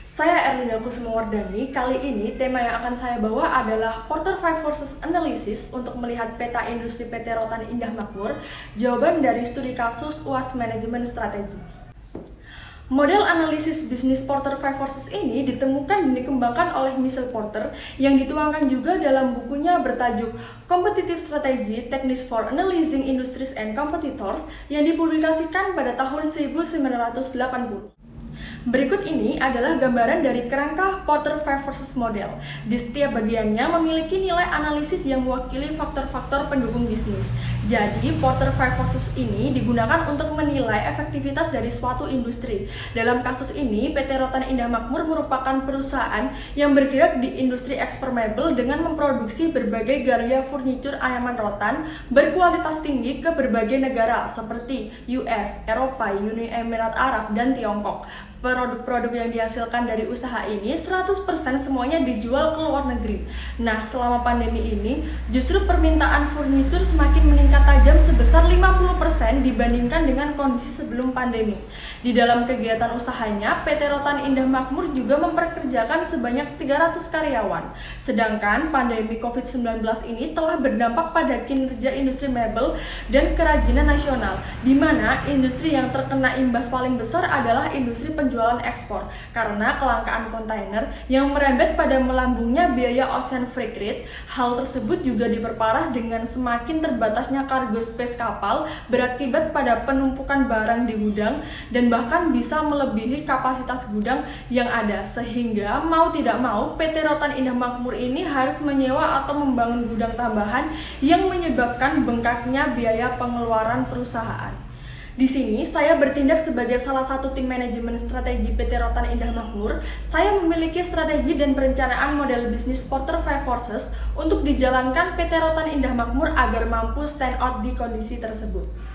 Saya Erlina Kusumawardani. Kali ini tema yang akan saya bawa adalah Porter Five Forces Analysis untuk melihat peta industri PT Rotan Indah Makmur, jawaban dari studi kasus UAS Manajemen Strategi. Model analisis bisnis Porter Five Forces ini ditemukan dan dikembangkan oleh Michelle Porter yang dituangkan juga dalam bukunya bertajuk Competitive Strategy: Techniques for Analyzing Industries and Competitors yang dipublikasikan pada tahun 1980. Berikut ini adalah gambaran dari kerangka Porter Five Forces Model. Di setiap bagiannya memiliki nilai analisis yang mewakili faktor-faktor pendukung bisnis. Jadi, Porter Five Forces ini digunakan untuk menilai efektivitas dari suatu industri. Dalam kasus ini, PT Rotan Indah Makmur merupakan perusahaan yang bergerak di industri ekspor mebel dengan memproduksi berbagai gaya furnitur anyaman rotan berkualitas tinggi ke berbagai negara seperti US, Eropa, Uni Emirat Arab, dan Tiongkok. Produk-produk yang dihasilkan dari usaha ini 100% semuanya dijual ke luar negeri. Nah, selama pandemi ini justru permintaan furnitur semakin meningkat tajam sebesar 50% dibandingkan dengan kondisi sebelum pandemi. Di dalam kegiatan usahanya, PT Rotan Indah Makmur juga memperkerjakan sebanyak 300 karyawan. Sedangkan pandemi COVID-19 ini telah berdampak pada kinerja industri mebel dan kerajinan nasional, di mana industri yang terkena imbas paling besar adalah industri penjualan ekspor karena kelangkaan kontainer yang merembet pada melambungnya biaya ocean freight rate. Hal tersebut juga diperparah dengan semakin terbatasnya cargo space kapal berakibat pada penumpukan barang di gudang dan bahkan bisa melebihi kapasitas gudang yang ada, sehingga mau tidak mau PT Rotan Indah Makmur ini harus menyewa atau membangun gudang tambahan yang menyebabkan bengkaknya biaya pengeluaran perusahaan. Di sini, saya bertindak sebagai salah satu tim manajemen strategi PT Rotan Indah Makmur. Saya memiliki strategi dan perencanaan model bisnis Porter Five Forces untuk dijalankan PT Rotan Indah Makmur agar mampu stand out di kondisi tersebut.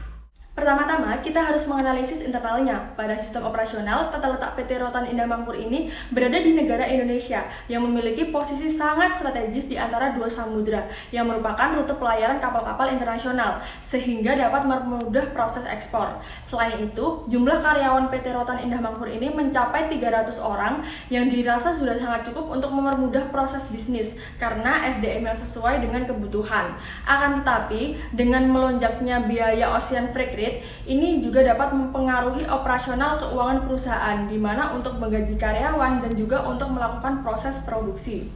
Pertama-tama, kita harus menganalisis internalnya. Pada sistem operasional, tata letak PT Rotan Indah Makmur ini berada di negara Indonesia yang memiliki posisi sangat strategis di antara dua samudra yang merupakan rute pelayaran kapal-kapal internasional sehingga dapat mempermudah proses ekspor. Selain itu, jumlah karyawan PT Rotan Indah Makmur ini mencapai 300 orang yang dirasa sudah sangat cukup untuk mempermudah proses bisnis karena SDM yang sesuai dengan kebutuhan. Akan tetapi, dengan melonjaknya biaya ocean freight rate, ini juga dapat mempengaruhi operasional keuangan perusahaan, di mana untuk menggaji karyawan dan juga untuk melakukan proses produksi.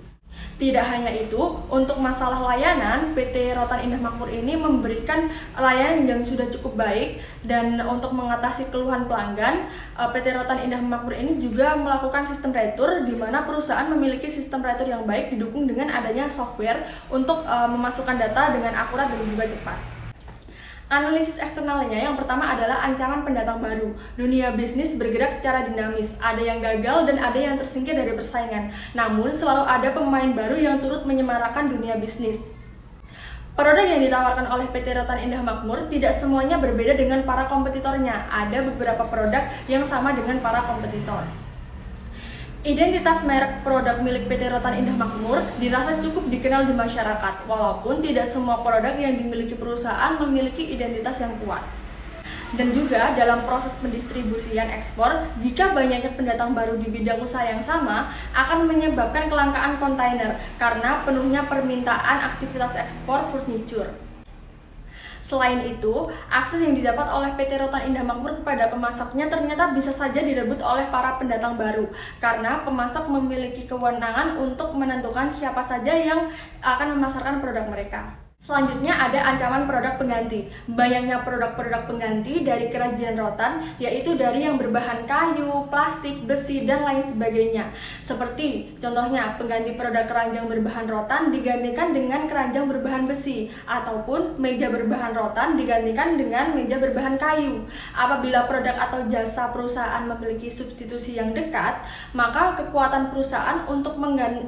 Tidak hanya itu, untuk masalah layanan, PT Rotan Indah Makmur ini memberikan layanan yang sudah cukup baik, dan untuk mengatasi keluhan pelanggan, PT Rotan Indah Makmur ini juga melakukan sistem retur, di mana perusahaan memiliki sistem retur yang baik didukung dengan adanya software untuk memasukkan data dengan akurat dan juga cepat. Analisis eksternalnya yang pertama adalah ancaman pendatang baru. Dunia bisnis bergerak secara dinamis, ada yang gagal dan ada yang tersingkir dari persaingan. Namun selalu ada pemain baru yang turut menyemarakan dunia bisnis. Produk yang ditawarkan oleh PT Rotan Indah Makmur tidak semuanya berbeda dengan para kompetitornya. Ada beberapa produk yang sama dengan para kompetitor. Identitas merek produk milik PT Rotan Indah Makmur dirasa cukup dikenal di masyarakat, walaupun tidak semua produk yang dimiliki perusahaan memiliki identitas yang kuat. Dan juga dalam proses pendistribusian ekspor, jika banyaknya pendatang baru di bidang usaha yang sama, akan menyebabkan kelangkaan kontainer karena penuhnya permintaan aktivitas ekspor furniture. Selain itu, akses yang didapat oleh PT Rotan Indah Makmur kepada pemasoknya ternyata bisa saja direbut oleh para pendatang baru karena pemasok memiliki kewenangan untuk menentukan siapa saja yang akan memasarkan produk mereka. Selanjutnya ada ancaman produk pengganti. Banyaknya produk-produk pengganti dari kerajinan rotan, yaitu dari yang berbahan kayu, plastik, besi, dan lain sebagainya. Seperti contohnya pengganti produk keranjang berbahan rotan digantikan dengan keranjang berbahan besi, ataupun meja berbahan rotan digantikan dengan meja berbahan kayu. Apabila produk atau jasa perusahaan memiliki substitusi yang dekat, maka kekuatan perusahaan untuk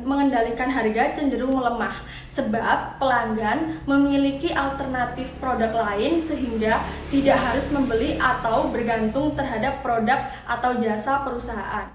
mengendalikan harga cenderung melemah, sebab pelanggan memiliki alternatif produk lain sehingga tidak harus membeli atau bergantung terhadap produk atau jasa perusahaan.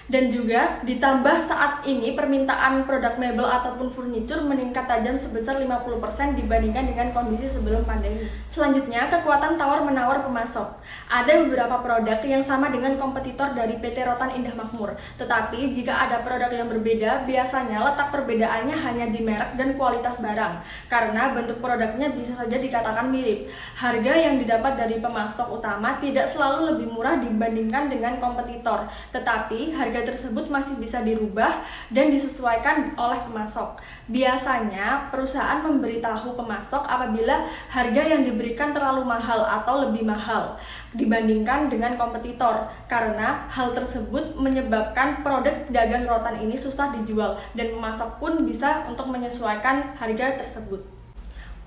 Dan juga ditambah saat ini permintaan produk mebel ataupun furnitur meningkat tajam sebesar 50% dibandingkan dengan kondisi sebelum pandemi. Selanjutnya, kekuatan tawar-menawar pemasok. Ada beberapa produk yang sama dengan kompetitor dari PT Rotan Indah Makmur, tetapi jika ada produk yang berbeda, biasanya letak perbedaannya hanya di merek dan kualitas barang, karena bentuk produknya bisa saja dikatakan mirip. Harga yang didapat dari pemasok utama tidak selalu lebih murah dibandingkan dengan kompetitor, tetapi harga tersebut masih bisa dirubah dan disesuaikan oleh pemasok. Biasanya, perusahaan memberitahu pemasok apabila harga yang diberikan terlalu mahal atau lebih mahal dibandingkan dengan kompetitor, karena hal tersebut menyebabkan produk dagang Rotan ini susah dijual dan pemasok pun bisa untuk menyesuaikan harga tersebut.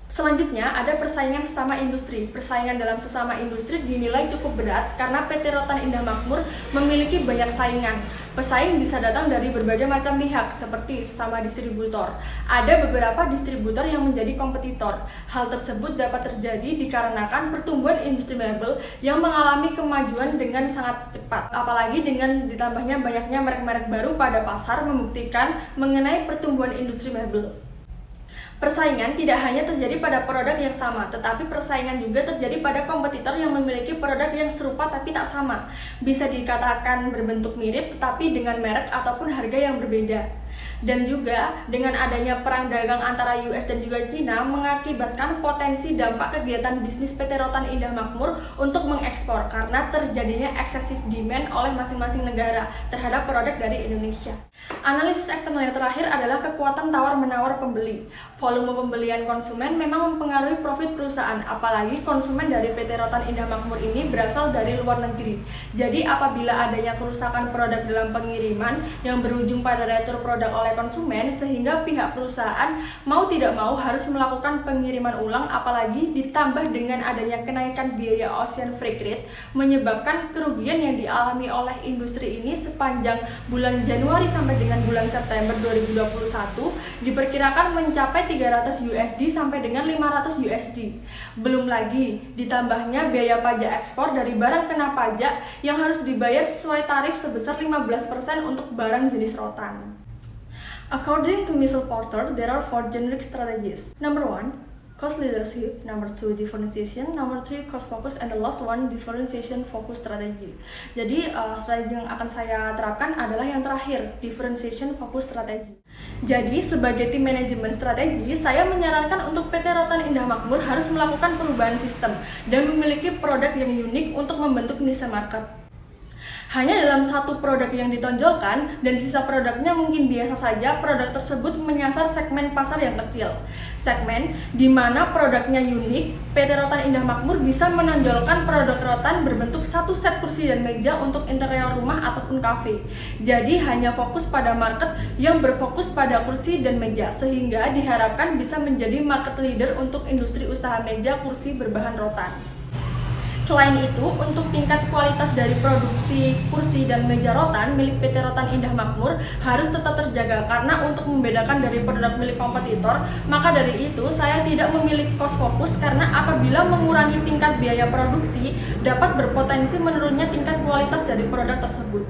Selanjutnya, ada persaingan sesama industri. Persaingan dalam sesama industri dinilai cukup berat karena PT Rotan Indah Makmur memiliki banyak saingan. Pesaing bisa datang dari berbagai macam pihak, seperti sesama distributor. Ada beberapa distributor yang menjadi kompetitor. Hal tersebut dapat terjadi dikarenakan pertumbuhan industri mebel yang mengalami kemajuan dengan sangat cepat. Apalagi dengan ditambahnya banyaknya merek-merek baru pada pasar membuktikan mengenai pertumbuhan industri mebel. Persaingan tidak hanya terjadi pada produk yang sama, tetapi persaingan juga terjadi pada kompetitor yang memiliki produk yang serupa tapi tak sama. Bisa dikatakan berbentuk mirip tetapi dengan merek ataupun harga yang berbeda. Dan juga dengan adanya perang dagang antara US dan juga Cina mengakibatkan potensi dampak kegiatan bisnis PT Rotan Indah Makmur untuk mengekspor karena terjadinya eksesif demand oleh masing-masing negara terhadap produk dari Indonesia. Analisis eksternal yang terakhir adalah kekuatan tawar-menawar pembeli. Volume pembelian konsumen memang mempengaruhi profit perusahaan, apalagi konsumen dari PT Rotan Indah Makmur ini berasal dari luar negeri. Jadi apabila adanya kerusakan produk dalam pengiriman yang berujung pada retur produk oleh konsumen, sehingga pihak perusahaan mau tidak mau harus melakukan pengiriman ulang, apalagi ditambah dengan adanya kenaikan biaya ocean freight rate, menyebabkan kerugian yang dialami oleh industri ini sepanjang bulan Januari sampai dengan bulan September 2021 diperkirakan mencapai 300 USD sampai dengan 500 USD. Belum lagi ditambahnya biaya pajak ekspor dari barang kena pajak yang harus dibayar sesuai tarif sebesar 15% untuk barang jenis rotan. According to Michelle Porter, there are 4 generic strategies. Number 1, cost leadership. Number 2, differentiation. Number 3, cost focus. And the last one, differentiation focus strategy. Jadi, strategi yang akan saya terapkan adalah yang terakhir, differentiation focus strategy. Jadi, sebagai tim manajemen strategi, saya menyarankan untuk PT Rotan Indah Makmur harus melakukan perubahan sistem dan memiliki produk yang unik untuk membentuk niche market. Hanya dalam satu produk yang ditonjolkan dan sisa produknya mungkin biasa saja, produk tersebut menyasar segmen pasar yang kecil. Segmen di mana produknya unik, PT Rotan Indah Makmur bisa menonjolkan produk rotan berbentuk satu set kursi dan meja untuk interior rumah ataupun kafe. Jadi hanya fokus pada market yang berfokus pada kursi dan meja, sehingga diharapkan bisa menjadi market leader untuk industri usaha meja kursi berbahan rotan. Selain itu, untuk tingkat kualitas dari produksi kursi dan meja rotan milik PT Rotan Indah Makmur harus tetap terjaga, karena untuk membedakan dari produk milik kompetitor, maka dari itu saya tidak memilih cost focus karena apabila mengurangi tingkat biaya produksi dapat berpotensi menurunnya tingkat kualitas dari produk tersebut.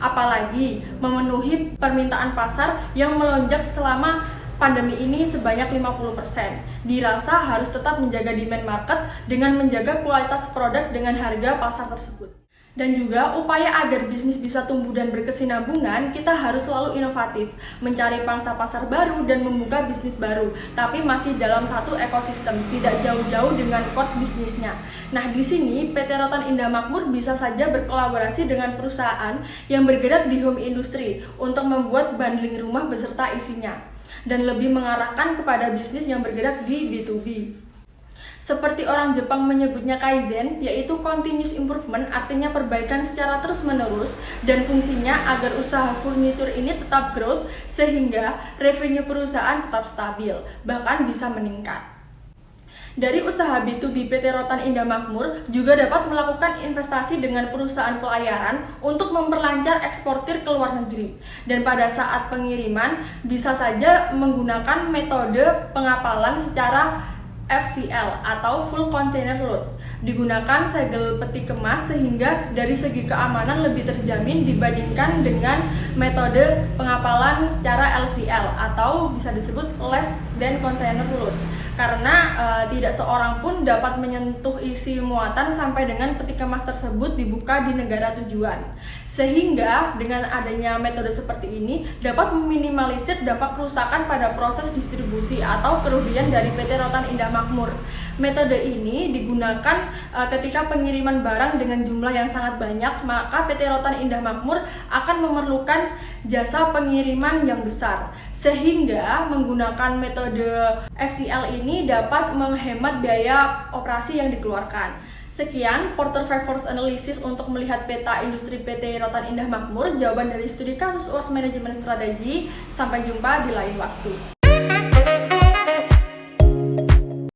Apalagi memenuhi permintaan pasar yang melonjak selama pandemi ini sebanyak 50%. Dirasa harus tetap menjaga demand market dengan menjaga kualitas produk dengan harga pasar tersebut. Dan juga upaya agar bisnis bisa tumbuh dan berkesinambungan, kita harus selalu inovatif, mencari pangsa pasar baru dan membuka bisnis baru, tapi masih dalam satu ekosistem, tidak jauh-jauh dengan core bisnisnya. Nah, di sini PT Rotan Indah Makmur bisa saja berkolaborasi dengan perusahaan yang bergerak di home industry untuk membuat bundling rumah beserta isinya, dan lebih mengarahkan kepada bisnis yang bergerak di B2B. Seperti orang Jepang menyebutnya Kaizen, yaitu continuous improvement, artinya perbaikan secara terus-menerus, dan fungsinya agar usaha furnitur ini tetap growth sehingga revenue perusahaan tetap stabil, bahkan bisa meningkat. Dari usaha B2B PT Rotan Indah Makmur juga dapat melakukan investasi dengan perusahaan pelayaran untuk memperlancar eksportir ke luar negeri. Dan pada saat pengiriman bisa saja menggunakan metode pengapalan secara FCL atau Full Container Load. Digunakan segel peti kemas sehingga dari segi keamanan lebih terjamin dibandingkan dengan metode pengapalan secara LCL atau bisa disebut Less Than Container Load. Karena tidak seorang pun dapat menyentuh isi muatan sampai dengan peti kemas tersebut dibuka di negara tujuan. Sehingga dengan adanya metode seperti ini dapat meminimalisir dampak kerusakan pada proses distribusi atau kerugian dari PT Rotan Indah Makmur. Metode ini digunakan ketika pengiriman barang dengan jumlah yang sangat banyak, maka PT Rotan Indah Makmur akan memerlukan jasa pengiriman yang besar. Sehingga menggunakan metode FCL ini dapat menghemat biaya operasi yang dikeluarkan. Sekian Porter 5 Force Analysis untuk melihat peta industri PT Rotan Indah Makmur, jawaban dari studi kasus UAS Manajemen Strategi. Sampai jumpa di lain waktu.